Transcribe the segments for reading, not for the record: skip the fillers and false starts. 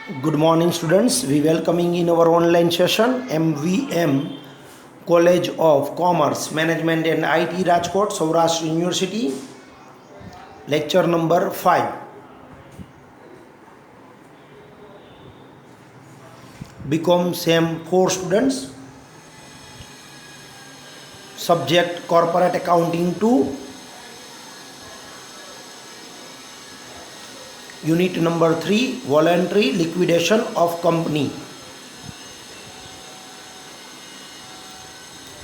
Good morning, students. We welcoming in our online session MVM College of Commerce, Management and IT Rajkot, Saurashtra University. Lecture number 5. BCom SEM 4 students. Subject Corporate Accounting 2. Unit number 3, Voluntary Liquidation of Company.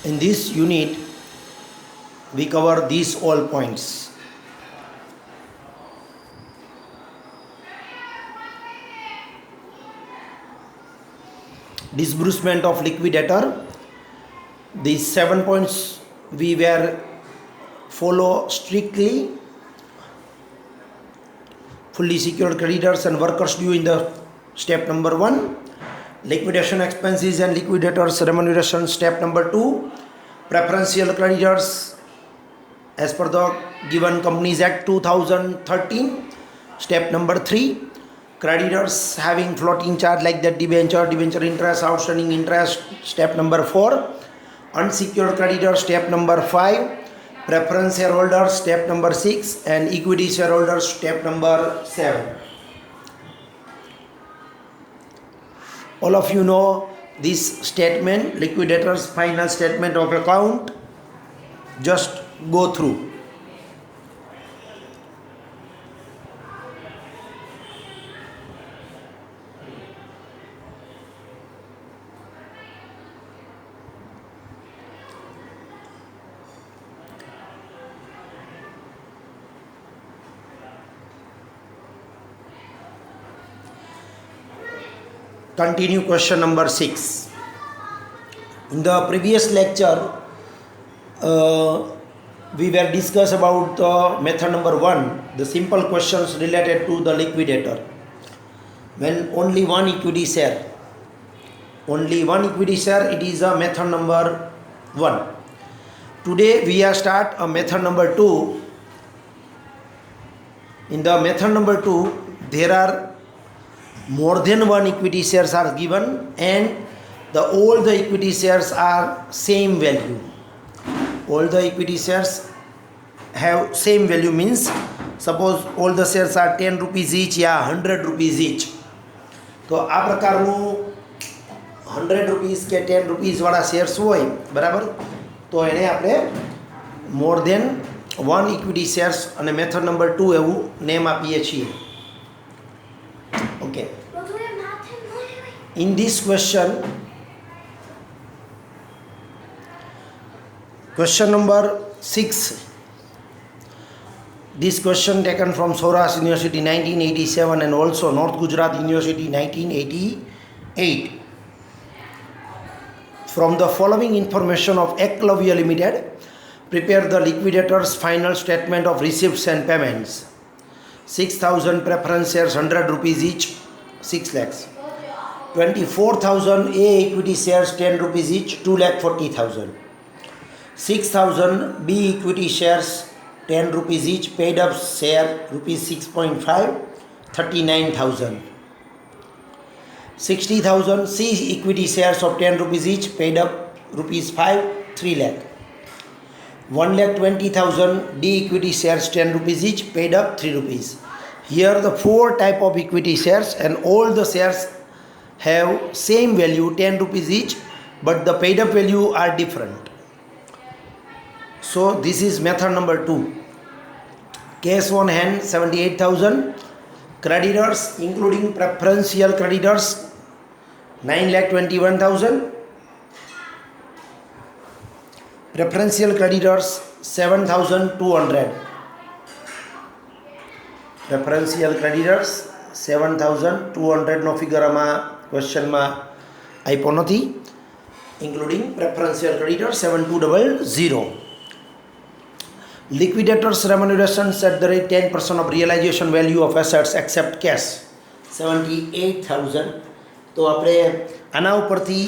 In this unit, we cover these all points. Disbursement of liquidator. These 7 points we were follow strictly. Fully secured creditors and workers due in the step number 1. Liquidation expenses and liquidators remuneration step number 2. Preferential creditors as per the given Companies Act 2013 step number 3. Creditors having floating charge like that debenture interest, outstanding interest step number 4. Unsecured creditors step number 5. Preference shareholders step number 6 and equity shareholders step number 7. All of you know this statement, liquidators final statement of account. Just go through. Continue question number 6. In the previous lecture, we were discuss about the method number 1, the simple questions related to the liquidator. When only one equity share, it is a method number 1. Today we are start a method number 2. In the method number 2, there are more than one equity shares are given and all the equity shares are same value. All the equity shares have same value means suppose all the shares are 10 rupees each या 100 rupees each. तो આ પ્રકારનું 100 rupees કે 10 rupees વાળા shares હોય બરાબર, તો એને આપણે મોર દેન વન ઇક્વિટી શેર્સ અને મેથડ નંબર 2 એવું નેમ આપીએ છીએ. Okay. In this question number 6, this question taken from Saurashtra University 1987 and also North Gujarat University 1988. From the following information of Eklavya Limited, prepare the liquidator's final statement of receipts and payments. 6,000 preference shares, 100 rupees each, 6 lakhs. 24,000 A equity shares, 10 rupees each, 2,40,000. 6,000 B equity shares, 10 rupees each, paid up share rupees 6.5, 39,000. 60,000 C equity shares of 10 rupees each, paid up rupees 5, 3 lakh. 1,20,000 D equity shares, 10 rupees each, paid up 3 rupees. Here the 4 type of equity shares and all the shares have same value 10 rupees each, but the paid up value are different. So this is method number 2. Cash on hand 78,000. Creditors including preferential creditors 9,21,000. Preferential creditors 7,200. Preferential creditors 7,200 no figure આમાં ક્વેશ્ચનમાં આપ્યો નથી, including preferential creditors 7,200. Liquidators remunerations at the rate 10% of realization value of assets except cash 78,000. તો આપણે આના ઉપરથી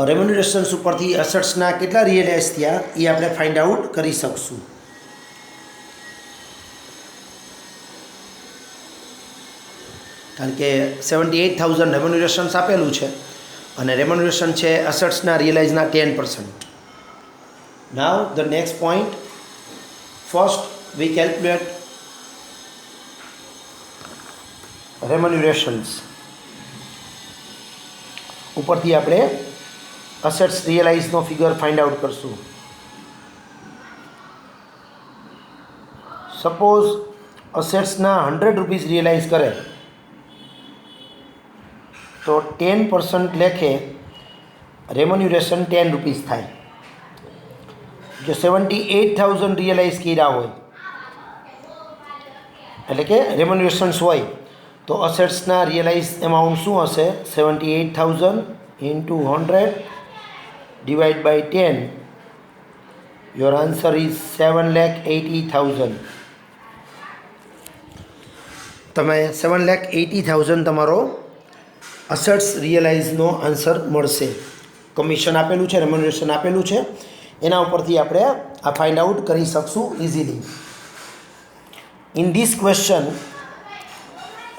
રેમ્યુનરેશન્સ ઉપરથી એસેટ્સના કેટલા realise થયા એ આપણે ફાઇન્ડ આઉટ કરી શકશું. કારણ કે 78,000 રેમ્યુનરેશન્સ આપેલું છે અને રેમ્યુનરેશન છે અસેટ્સના રિયલાઇઝના 10%. Now the next point, first we calculate remunerations. ઉપરથી આપણે અસેટ્સ રિયલાઇઝનો ફિગર ફાઇન્ડ આઉટ કરશું. સપોઝ અસેટ્સના 100 રૂપીસ રિયલાઇઝ કરે તો 10% લેખે રેમ્યુનરેશન 10 રૂપીસ થાય. જો 78,000 રિયલાઇઝ કર્યા હોય એટલે કે રેમ્યુનરેશન્સ હોય તો અસેટ્સના રિયલાઇઝ એમાઉન્ટ શું હશે? 78,000 into 100 divide by 10. Your answer is 7,80,000. તમે 7,80,000 તમારો અસેટ્સ રિયલાઇઝનો આન્સર મળશે. કમિશન આપેલું છે, રેમ્યુનરેશન આપેલું છે, એના ઉપરથી આપણે આ ફાઇન્ડ આઉટ કરી શકશું ઇઝીલી. ઇન ધીસ ક્વેશ્ચન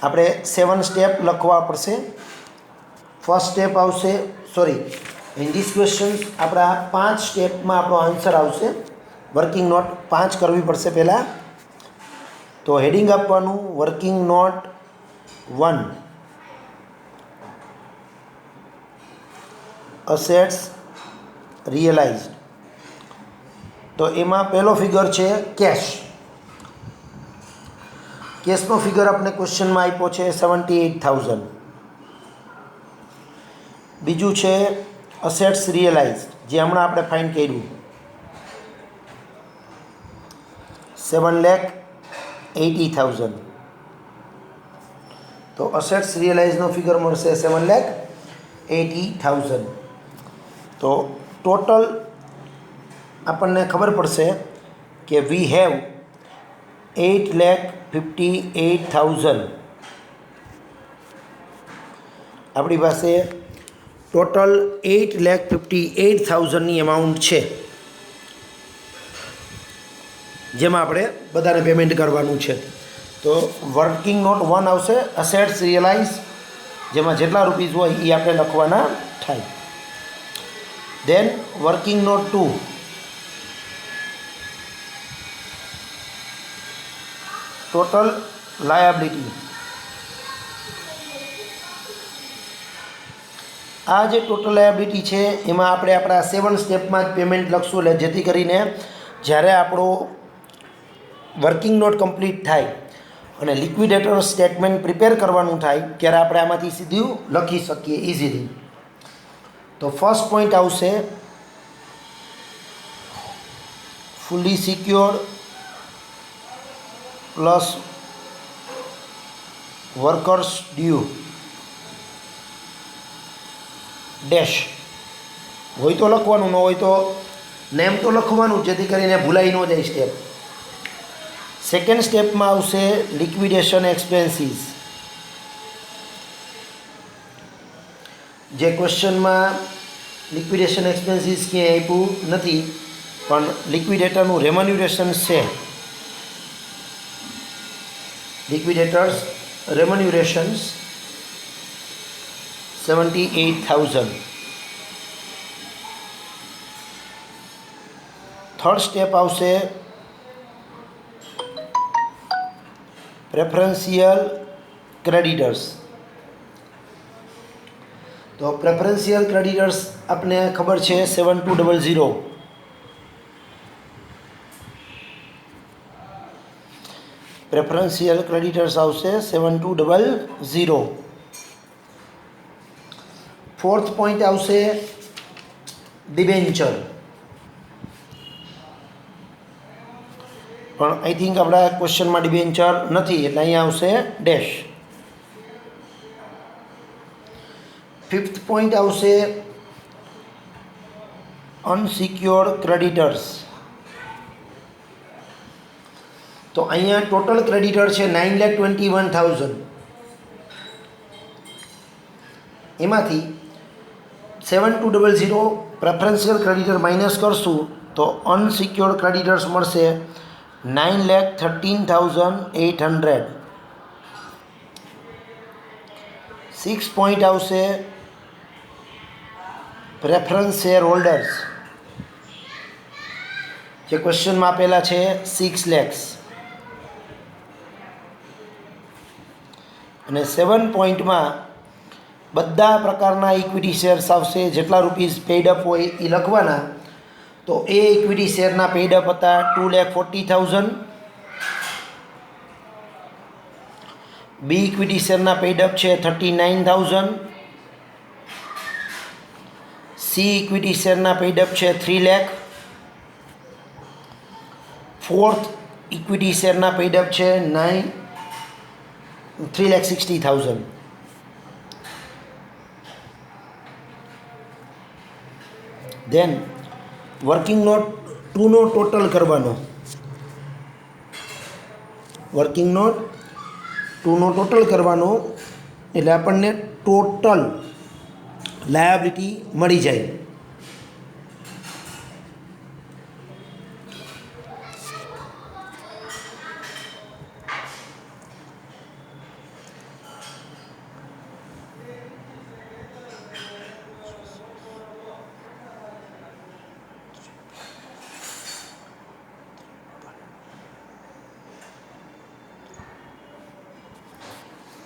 આપણે 7 સ્ટેપ લખવા પડશે. ફર્સ્ટ સ્ટેપ આવશે, ઇન ધીસ ક્વેશ્ચન આપણા 5 સ્ટેપમાં આપણો આન્સર આવશે. વર્કિંગ નોટ 5 કરવી પડશે પહેલાં. તો હેડિંગ આપવાનું વર્કિંગ નોટ 1, અસેટ્સ રિયલાઇઝડ. તો એમાં પહેલો ફિગર છે કેશ. કેશનો ફિગર આપણે ક્વેશ્ચનમાં આપ્યો છે 78,000. બીજું છે અસેટ્સ રિયલાઇઝડ, જે હમણાં આપણે ફાઇન્ડ કર્યું 7,80,000. તો અસેટ્સ રિયલાઇઝનો ફિગર મળશે 7,80,000. તો ટોટલ આપણને ખબર પડશે કે વી હેવ 8,58,000. આપણી પાસે ટોટલ 8,58,000ની અમાઉન્ટ છે, જેમાં આપણે બધાને પેમેન્ટ કરવાનું છે. તો વર્કિંગ નોટ 1 આવશે અસેટ્સ રિયલાઇઝ, જેમાં જેટલા રૂપીસ હોય એ આપણે લખવાના થાય. દેન વર્કિંગ નોટ 2, ટોટલ લાયબિલિટી. આ જે ટોટલ લાયબિલિટી છે એમાં આપણે આપણા 7 સ્ટેપમાં જ પેમેન્ટ લખશું, એટલે જેથી કરીને જ્યારે આપણો વર્કિંગ નોટ કમ્પ્લીટ થાય અને લિક્વિડેટર સ્ટેટમેન્ટ પ્રિપેર કરવાનું થાય ત્યારે આપણે આમાંથી સીધું લખી શકીએ ઇઝીલી. તો ફર્સ્ટ પોઈન્ટ આવશે fully secured plus workers due dash. હોય તો લખવાનું, ન હોય તો નેમ તો લખવાનું, જેથી કરીને ભૂલાઈ ન જાય સ્ટેપ. સેકન્ડ સ્ટેપમાં આવશે લિક્વિડેશન એક્સપેન્સીસ. જે ક્વેશ્ચનમાં લિક્વિડેશન એક્સપેન્સીસ ક્યાંય આપ્યું નથી, પણ લિક્વિડેટરનું રેમ્યુનરેશન છે. લિક્વિડેટર્સ રેમ્યુનરેશન્સ 78,000. થર્ડ સ્ટેપ આવશે પ્રેફરન્શિયલ ક્રેડિટર્સ. તો પ્રેફરન્શિયલ ક્રેડિટર્સ આપને ખબર છે 7200. પ્રેફરન્શિયલ ક્રેડિટર્સ આવશે 7200. ફોર્થ પોઈન્ટ આવશે ડિબેન્ચર, પણ આઈ થિંક આપણા ક્વેશ્ચનમાં ડિબેન્ચર નથી એટલે અહીંયા આવશે ડેશ. ફિફ્થ પોઈન્ટ આવશે અનસિક્યોર્ડ ક્રેડિટર્સ. તો અહીંયા ટોટલ ક્રેડિટર છે 9,21,000. એમાંથી 7200 પ્રેફરન્શિયલ ક્રેડિટર માઇનસ કરશું તો અનસિક્યોર્ડ ક્રેડિટર્સ મળશે 9,13,800. 6 પોઈન્ટ આવશે પ્રેફરન્સ શેર હોલ્ડર્સ, જે ક્વેશ્ચનમાં આપેલા છે 6 lakhs. અને 7 પોઈન્ટમાં બધા પ્રકારના ઇક્વિટી શેર્સ આવશે, જેટલા રૂપીઝ પેઇડ અપ હોય એ લખવાના. તો એ ઇક્વિટી શેરના પેઇડ અપ હતા 2,40,000. બી ઇક્વિટી શેરના પેઇડ અપ છે 39,000. સી ઇક્વિટી શેરના પેઇડ અપ છે 3 lakh. ફોર્થ ઇક્વિટી શેરના પેઇડ અપ છે 3,60,000. ધેન વર્કિંગ નોટ 2નો ટોટલ કરવાનો. વર્કિંગ નોટ 2નો ટોટલ કરવાનો એટલે આપણને ટોટલ લાયબિલિટી મળી જાય.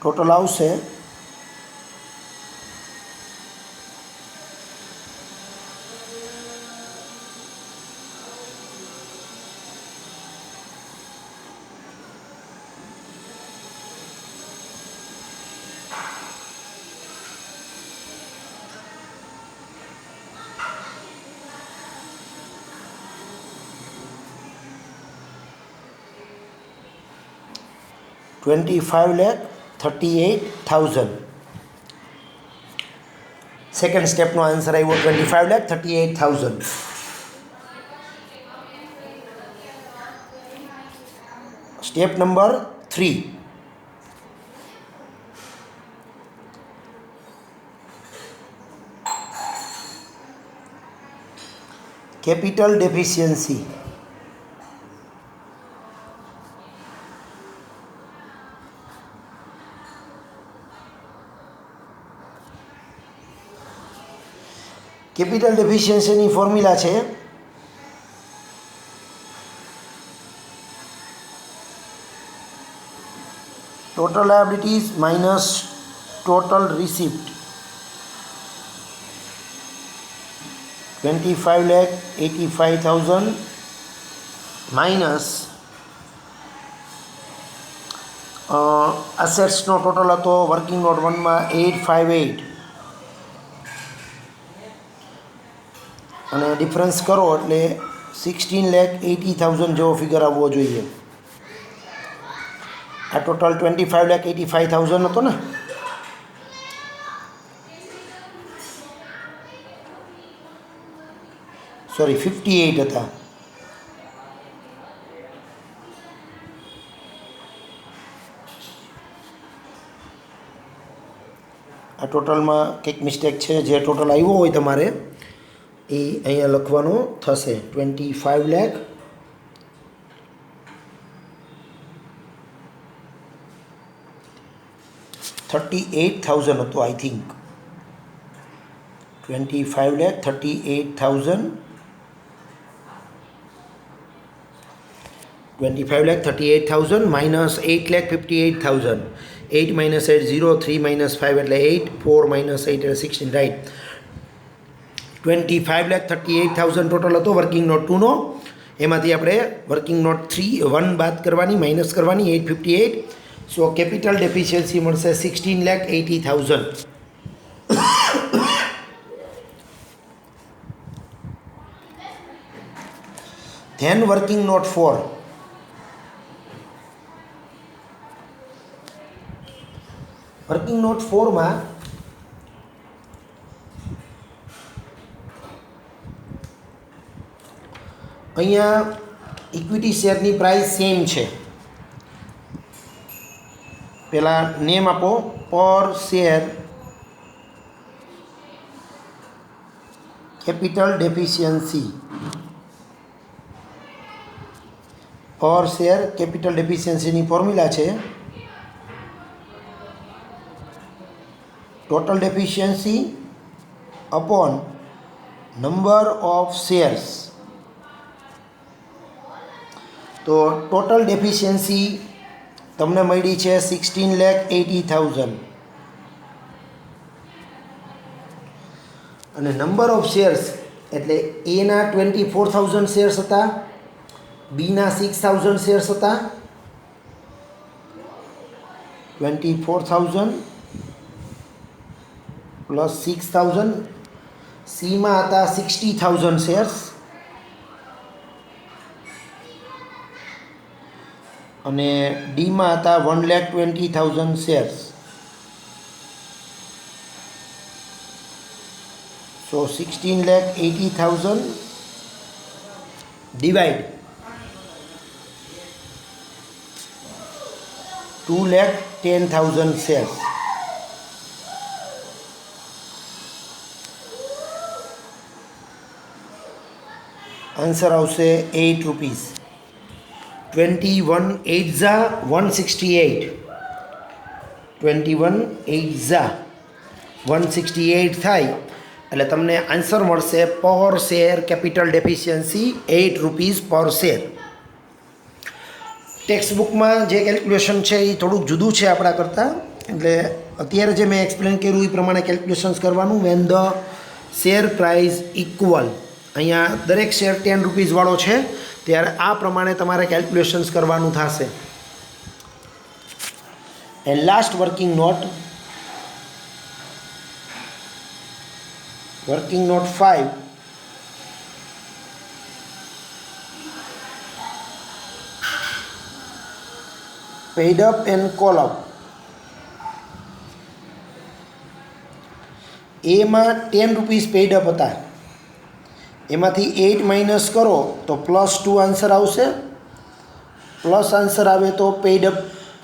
ટોટલ આવશે 25,38,000. સેકન્ડ સ્ટેપનો આન્સર આવ્યો 25,38,000. Step number 3. Capital deficiency. Capital ડેફિશિયન્સીની ફોર્મ્યુલા છે total liabilities minus total receipt. 25,85,000 minus અસેટ્સનો ટોટલ હતો વર્કિંગ નોટ 1માં 858 અને ડિફરન્સ કરો એટલે 16,80,000 જેવો ફિગર આવવો જોઈએ. આ ટોટલ 25,85,000 હતો ને. સોરી 58 હતા. આ ટોટલમાં કંઈક મિસ્ટેક છે. જે ટોટલ આવ્યો હોય તમારે એ અહીંયા લખવાનું થશે 25 લાખ $38,000 હતો I think. 25,38,000 minus 8,58,000. 8 minus 8 0, 3 minus 5 એટલે 8, 4 minus 8 એટલે 16, રાઈટ. 25,38,000 ટોટલ હતો વર્કિંગ નોટ 2નો. એમાંથી આપણે વર્કિંગ નોટ 1 બાદ કરવાની, માઇનસ કરવાની 858. સો કેપિટલ ડેફિશિયન્સી મળશે 16,80,000. Then working note 4. Working note 4માં અહીંયા ઇક્વિટી શેરની પ્રાઇસ સેમ છે. પહેલાં નેમ આપો પર શેર કેપિટલ ડેફિશિયન્સી. પર શેર કેપિટલ ડેફિશિયન્સીની ફોર્મ્યુલા છે total deficiency upon number of shares. તો ટોટલ ડેફિશિયન્સી તમને મળી છે 16,80,000 અને નંબર ઓફ શેર્સ એટલે એના 24,000 શેર્સ હતા, બીના 6,000 શેર્સ હતા. 24,000 પ્લસ 6,000. સીમાં હતા 60,000 શેર્સ અને ડીમાં હતા 1,20,000 શેર્સ. સો 16,80,000 ડિવાઈડ 2,10,000 શેર્સ. આન્સર આવશે 8 રૂપીસ. 21 8 ઝા 168. 21 8 ઝા 168 થાય એટલે તમને આન્સર મળશે પર share capital deficiency 8 rupees per share. Text બુકમાં જે કેલ્ક્યુલેશન છે એ થોડુંક જુદું છે આપણા કરતાં, એટલે અત્યારે જે મેં એક્સપ્લેન કર્યું એ પ્રમાણે કેલ્ક્યુલેશન્સ કરવાનું. When the share price equal, અહીંયા દરેક શેર 10 રૂપીસવાળો છે ત્યારે આ પ્રમાણે તમારે કેલ્ક્યુલેશન્સ કરવાનું થશે. And last working note, working note 5. Paid up and call up. એમાં 10 રૂપીસ પેડ અપ હતા, એમાંથી 8 માઇનસ કરો તો +2 આન્સર આવશે. પ્લસ આન્સર આવે તો પેડ અપ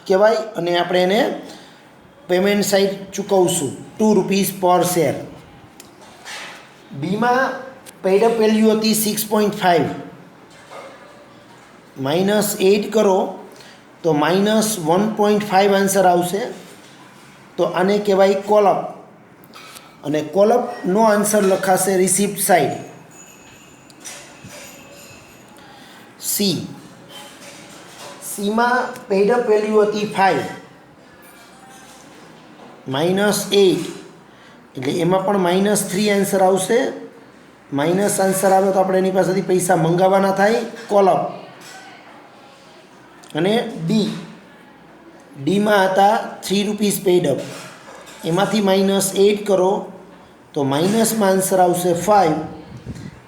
કહેવાય અને આપણે એને પેમેન્ટ સાઈડ ચૂકવશું 2 રૂપીસ પર શેર. બીમાં પેડ અપ વેલ્યુ હતી 6.5, -8 કરો તો -1.5 આન્સર આવશે. તો આને કહેવાય કોલઅપ અને કોલઅપનો આન્સર લખાશે રિસિપ્ટ સાઈડ. સીમાં પેડ અપ વેલ્યુ હતી 5, -8 એટલે એમાં પણ -3 આન્સર આવશે. માઇનસ આન્સર આવે તો આપણે એની પાસેથી પૈસા મંગાવવાના થાય, કોલઅપ. અને ડીમાં હતા 3 રૂપીસ પેડ અપ, એમાંથી -8 કરો તો માઇનસમાં આન્સર આવશે 5,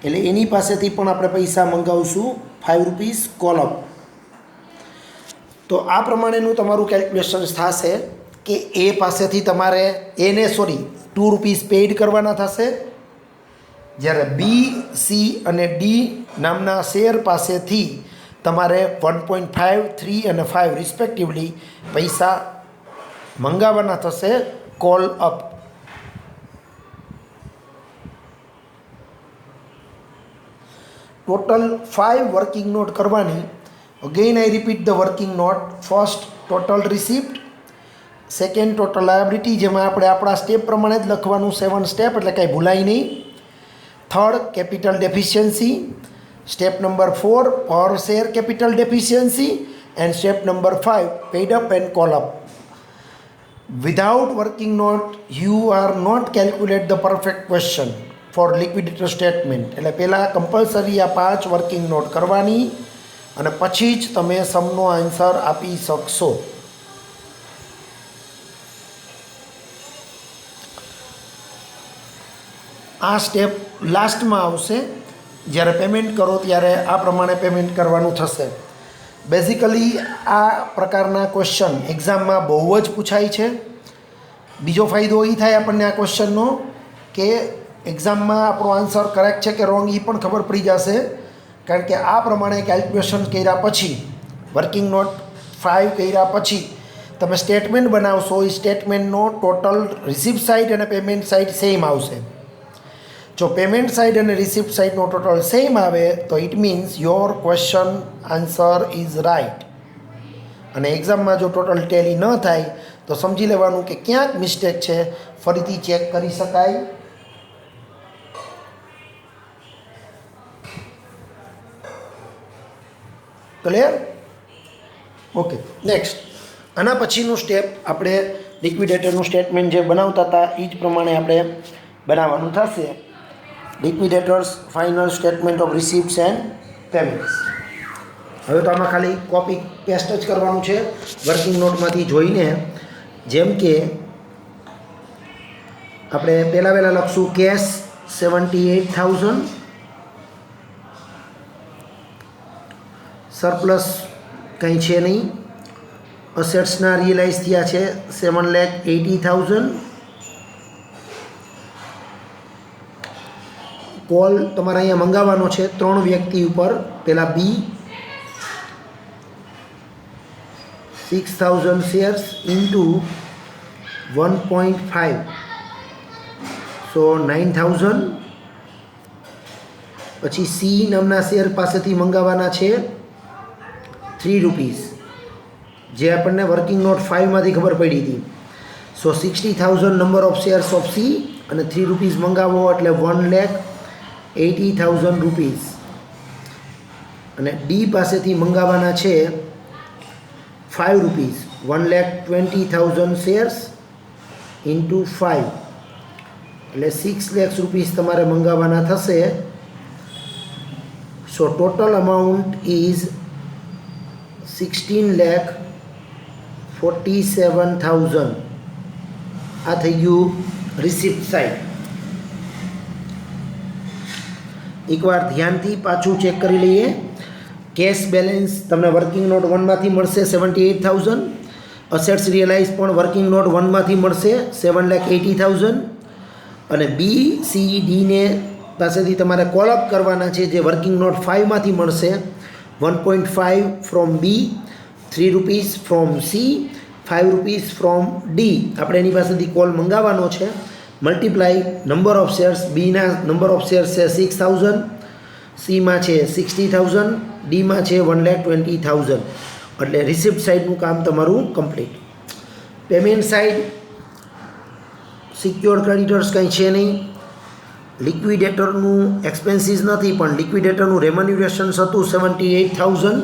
એટલે એની પાસેથી પણ આપણે પૈસા મંગાવશું 5 રૂપીસ કોલઅપ. તો આ પ્રમાણેનું તમારું કેલ્ક્યુલેશન્સ થશે કે એ પાસેથી તમારે 2 રૂપીસ પેઇડ કરવાના થશે, જ્યારે બી, સી અને ડી નામના શેર પાસેથી તમારે 1.5, 3 અને 5 રિસ્પેક્ટિવલી પૈસા મંગાવવાના થશે call up. Total 5 working note કરવાની. Again I repeat the working note. First total receipt, second total liability, જેમાં આપણે આપણા સ્ટેપ પ્રમાણે જ લખવાનું, 7 સ્ટેપ એટલે કાંઈ ભૂલાય નહીં. Third capital deficiency, step number 4 per share capital deficiency, and step number 5 paid up and call up. Without working note you are not calculate the perfect question for liquidator statement. એટલે પહેલાં compulsory આ 5 working note કરવાની અને પછી જ તમે સમનો answer આપી શકશો. આ સ્ટેપ લાસ્ટમાં આવશે, જ્યારે પેમેન્ટ કરો ત્યારે આ પ્રમાણે પેમેન્ટ કરવાનું થશે. બેઝિકલી આ પ્રકારના ક્વેશ્ચન એક્ઝામમાં બહુ જ પૂછાય છે. બીજો ફાયદો એ થાય આપણને આ ક્વેશ્ચનનો કે એક્ઝામમાં આપણો આન્સર કરેક્ટ છે કે રોંગ એ પણ ખબર પડી જશે, કારણ કે આ પ્રમાણે કેલ્ક્યુલેશન કર્યા પછી, વર્કિંગ નોટ 5 કર્યા પછી તમે સ્ટેટમેન્ટ બનાવશો. એ સ્ટેટમેન્ટનો ટોટલ રિસિપ્ટ સાઇડ અને પેમેન્ટ સાઇડ સેમ આવશે. જો પેમેન્ટ સાઇડ અને રિસિપ્ટ સાઇડનો ટોટલ સેમ આવે તો it means your question answer is right. અને એક્ઝામમાં જો ટોટલ ટેલી ન થાય તો સમજી લેવાનું કે ક્યાંક મિસ્ટેક છે, ફરીથી ચેક કરી શકાય. ક્લિયર? Okay, next. આના પછીનું સ્ટેપ આપણે લિક્વિડેટરનું સ્ટેટમેન્ટ જે બનાવતા હતા એ જ પ્રમાણે આપણે બનાવવાનું થશે. Liquidators final statement of receipts and payments. હવે તો આમાં ખાલી કોપી પેસ્ટ જ કરવાનું છે વર્કિંગ નોટમાંથી જોઈને. જેમ કે આપણે પહેલાં લખશું કેશ 78,000, સરપ્લસ કંઈ છે નહીં, અસેટ્સના રિયલાઇઝ થયા છે 7,80,000. કોલ તમારે અહીંયા મંગાવવાનો છે 3 વ્યક્તિ ઉપર. પહેલાં બી 6,000 શેર્સ ઇન્ટુ 1.5, સો 9,000. પછી સી નામના શેર પાસેથી મંગાવવાના છે 3 રૂપીસ, જે આપણને વર્કિંગ નોટ 5માંથી ખબર પડી હતી. સો 60,000 number of shares of C અને 3 રૂપીસ મંગાવો એટલે 1,80,000 રૂપીસ. અને ડી પાસેથી મંગાવવાના છે 5 રૂપીસ, 1,20,000 શેર્સ ઇન્ટુ 5 એટલે 6 લાખ રૂપીસ તમારે મંગાવવાના થશે. સો ટોટલ અમાઉન્ટ ઇઝ 16,47,000. આ થઈ ગયું રિસિપ્ટ સાઇડ. એકવાર ધ્યાનથી પાછું ચેક કરી લઈએ. કેશ બેલેન્સ તમને વર્કિંગ નોટ 1માંથી મળશે 78,000. અસેટ્સ રિયલાઇઝ પણ વર્કિંગ નોટ 1માંથી મળશે 7,80,000. અને બી સી ડીને પાસેથી તમારે કોલઅપ કરવાના છે, જે વર્કિંગ નોટ 5માંથી મળશે 1.5 from B, 3 rupees from C, 5 rupees from D. આપણે એની પાસેથી કોલ મંગાવવાનો છે. Multiply number of shares. બીના નંબર ઓફ શેર્સ છે 6,000, સીમાં છે 60,000, ડીમાં છે 1,20,000. એટલે રિસિપ્ટ સાઇડનું કામ તમારું complete. Payment side secured creditors કંઈ છે નહીં. લિક્વિડેટરનું એક્સપેન્સીસ નથી, પણ લિક્વિડેટરનું રેમ્યુનરેશન્સ હતું 78,000.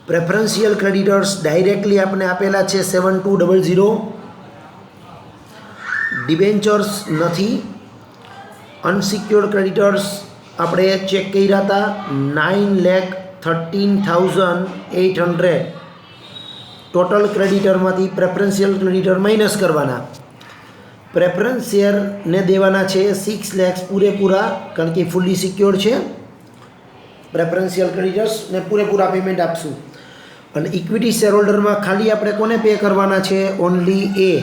પ્રેફરન્શિયલ ક્રેડિટર્સ ડાયરેક્ટલી આપણે આપેલા છે 7,200. ડિબેન્ચર્સ નથી. અનસિક્યોર્ડ ક્રેડિટર્સ આપણે ચેક કર્યા હતા 9,13,800. ટોટલ ક્રેડિટરમાંથી પ્રેફરન્શિયલ ક્રેડિટર માઇનસ કરવાના. પ્રેફરન્સ શેરને દેવાના છે 6 લાખ પૂરેપૂરા, કારણ કે ફૂલી સિક્યોર્ડ છે. પ્રેફરન્શિયલ ક્રેડિટર્સને પૂરેપૂરા પેમેન્ટ આપશું. અને ઇક્વિટી શેર હોલ્ડરમાં ખાલી આપણે કોને પે કરવાના છે? ઓનલી એ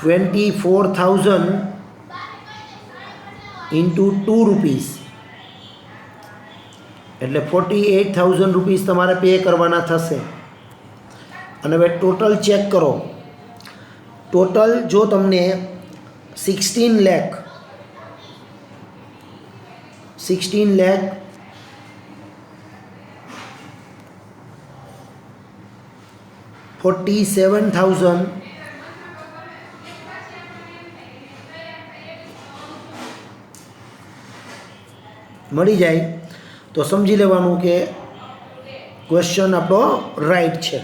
24,000 ઇન્ટુ 2 રૂપીસ એટલે 48,000 રૂપીસ તમારે પે કરવાના થશે. અને હવે ટોટલ ચેક કરો. ટોટલ જો તમને 16 લાખ 47,000 મળી જાય તો સમજી લેવાનું કે ક્વેશ્ચન આપણો રાઈટ છે.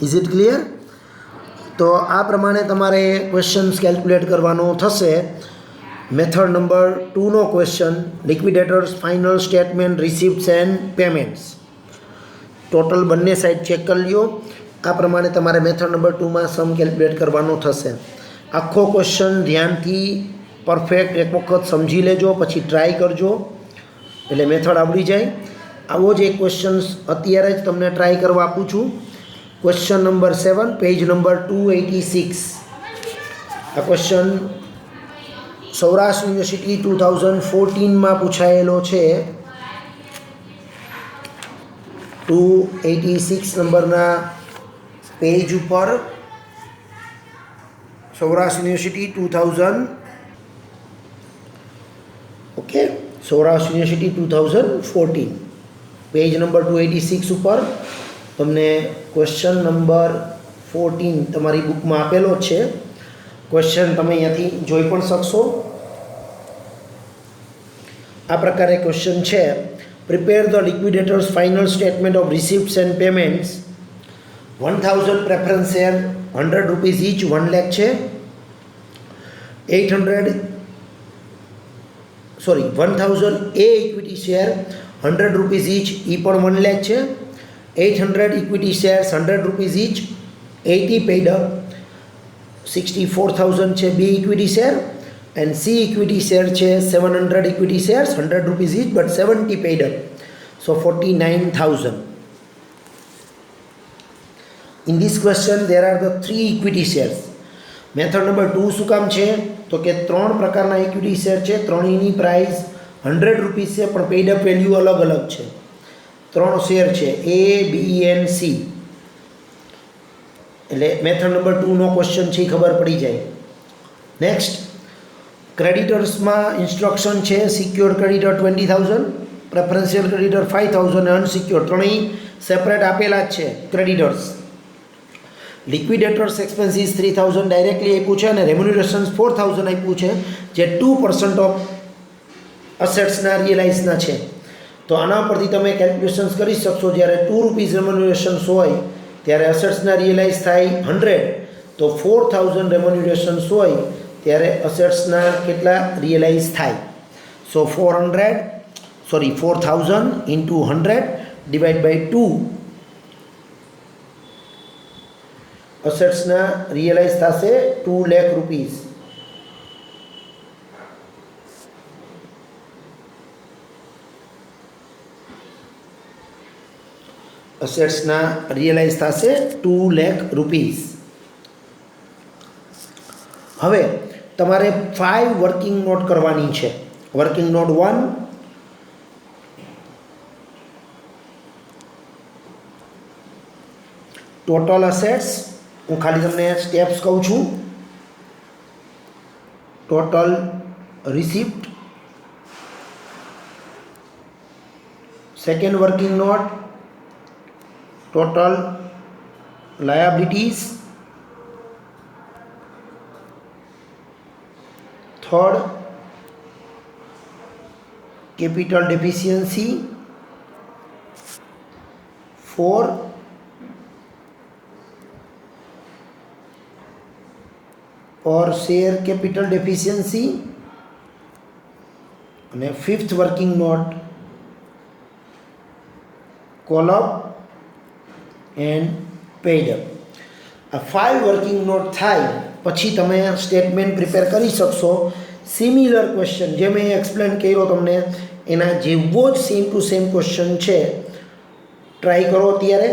Is it clear? તો આ પ્રમાણે તમારે ક્વેશ્ચન્સ કેલ્ક્યુલેટ કરવાનો થશે. મેથડ નંબર 2નો question, liquidators final statement receipts and payments. Total બંને સાઈડ ચેક કરી લ્યો. આ પ્રમાણે તમારે મેથડ નંબર 2માં સમ કેલ્ક્યુલેટ કરવાનો થશે. આખો ક્વેશ્ચન ધ્યાનથી પરફેક્ટ એક વખત સમજી લેજો, પછી ટ્રાય કરજો એટલે મેથડ આવડી જાય. આવો જ એક ક્વેશ્ચન્સ અત્યારે જ તમને ટ્રાય કરવા આપું છું. Question number 7, page number 286. આ ક્વેશ્ચન સૌરાષ્ટ્ર યુનિવર્સિટી 2014માં પૂછાયેલો છે. 286 નંબરના પેજ ઉપર Saurashtra university 2000. Okay, Saurashtra university 2014 page number 286 ઉપર તમને ક્વેશ્ચન નંબર 14 તમારી બુકમાં આપેલો છે. ક્વેશ્ચન તમે અહીંયાથી જોઈ પણ શકશો. આ પ્રકારે ક્વેશ્ચન છે. Prepare the liquidators final statement of receipts and payments. 1000 preference share 100 rupees each 1 lakh છે. 1000 A equity share 100 rupees each એ પણ 1 લાખ છે. 800 equity shares 100 rupees each 80 paid up 64,000 છે B equity share. And C equity share છે 700 equity shares 100 rupees each but 70 paid up, so 49,000. In this question there are the 3 equity shares. Method number 2 શું કામ છે તો કે 3 પ્રકારના equity share છે, ત્રણેયની price 100 rupees છે પણ પેડ અપ વેલ્યુ અલગ અલગ છે. 3 શેર છે A, B and C. એટલે મેથડ નંબર 2 નો ક્વેશ્ચન છે ખબર પડી જાય. નેક્સ્ટ ક્રેડિટર્સમાં ઇન્સ્ટ્રક્શન છે સિક્યોર્ડ ક્રેડિટર 20,000, પ્રેફરન્શિયલ ક્રેડિટર 5,000 અને અનસિક્યોર્ડ ત્રણેય સેપરેટ આપેલા જ છે ક્રેડિટર્સ. લિક્વિડેટર્સ એક્સપેન્સીસ 3,000 ડાયરેક્ટલી આપ્યું છે અને રેમ્યુનરેશન્સ 4,000 આપ્યું છે જે 2% ઓફ અસેટ્સના રિયલાઇઝના છે. તો આના પરથી તમે કેલ્ક્યુલેશન્સ કરી શકશો. જ્યારે 2 રૂપીઝ રેમ્યુનરેશન્સ હોય ત્યારે અસેટ્સના રિયલાઇઝ થાય 100, તો 4,000 રેમ્યુનરેશન્સ હોય ત્યારે અસેટ્સના કેટલા રિયલાઇઝ થાય. સો 4,000 ઇન્ટુ 100 ડિવાઈડ બાય 2 અસેટ્સના રિયલાઇઝ થશે 2 લાખ રૂપીઝ. અસેટ્સના રિયલાઇઝ થશે 2 લાખ રૂપીઝ. હવે તમારે 5 વર્કિંગ નોટ કરવાની છે. Working note 1, total assets. હું ખાલી તમને સ્ટેપ્સ કહું છું. Total receipt. Second working note total liabilities. Third capital deficiency. 4 per share capital deficiency. અને 5th working note call up and paid up. આ 5 વર્કિંગ નોટ થાય પછી તમે સ્ટેટમેન્ટ પ્રિપેર કરી શકશો. સિમિલર ક્વેશ્ચન જે મેં એક્સપ્લેન કર્યો તમને એના જેવો જ સેમ ટુ સેમ ક્વેશ્ચન છે. ટ્રાય કરો અત્યારે.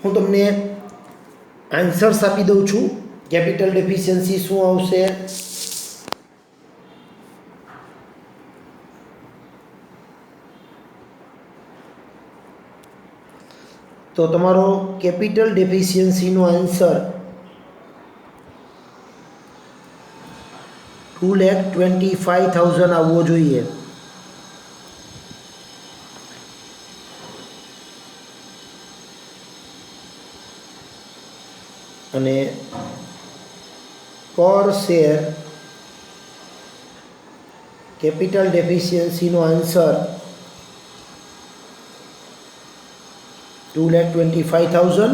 હું તમને આન્સર્સ આપી દઉં છું. કેપિટલ ડેફિશિયન્સી શું આવશે? તો તમારો કેપિટલ ડેફિશિયન્સીનો આન્સર 2,25,000 આવવો જોઈએ. અને પર શેર કેપિટલ ડેફિશિયન્સીનો answer 2,25,000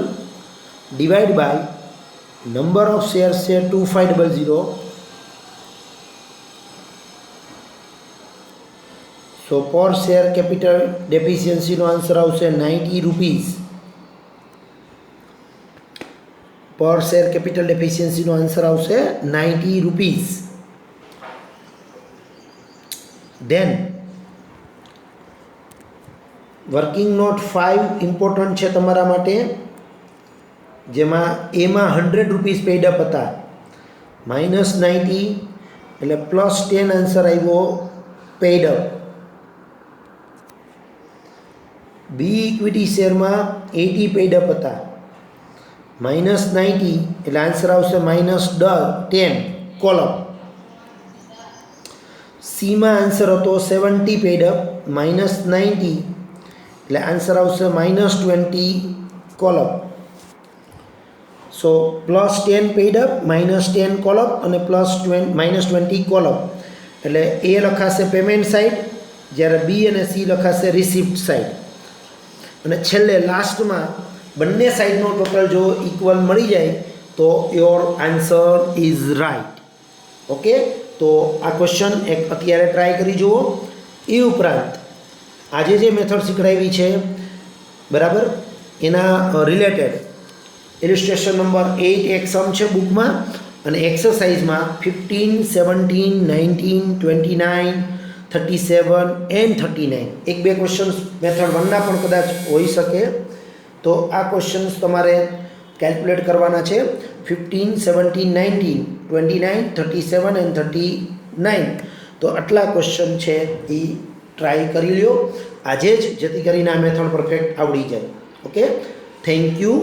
divide by number of shares છે 2500. સો પર શેર કેપિટલ ડેફિશિયન્સીનો આન્સર આવશે 90 રૂપીઝ. પર શેર કેપિટલ ડેફિશિયન્સીનો આન્સર આવશે 90 rupees. Then working note 5 important છે તમારા માટે. જેમાં એમાં 100 રૂપીસ પેડ અપ હતા, -90 એટલે +10 આન્સર આવ્યો પેડ અપ. બી ઇક્વિટી શેરમાં 80 પેડ અપ હતા, -90 એટલે આન્સર આવશે -10 કોલ અપ. સીમાં આન્સર હતો 70 પેડ અપ, -90 એટલે આન્સર આવશે -20 કોલ અપ. સો +10 પેડ અપ, -10 કોલ અપ અને -20 કોલ અપ. એટલે એ લખાશે પેમેન્ટ સાઇડ, જ્યારે બી અને સી લખાશે રિસિપ્ટ સાઇડ. અને છેલ્લે લાસ્ટમાં બંને સાઈડનો ટોટલ જો ઇક્વલ મળી જાય તો your answer is right. Okay, તો આ ક્વેશ્ચન એક અત્યારે ટ્રાય કરી જુઓ. એ ઉપરાંત આજે જે મેથડ શીખડાવી છે બરાબર, એના રિલેટેડ ઇલિસ્ટ્રેશન નંબર 8 એક સમ છે બુકમાં, અને એક્સરસાઇઝમાં 15, 17, 19, 29, 37 એન્ડ 39 એક બે ક્વેશ્ચન્સ મેથડ 1ના પણ કદાચ હોઈ શકે. તો આ ક્વેશ્ચન્સ તમારે કેલ્ક્યુલેટ કરવાના છે. 15, 17, 19, 29, 37 એન્ડ 39. તો આટલા ક્વેશ્ચન છે એ ટ્રાય કરી લ્યો આજે જ, જેથી કરીને આ મેથડ પરફેક્ટ આવડી જાય. Okay, thank you.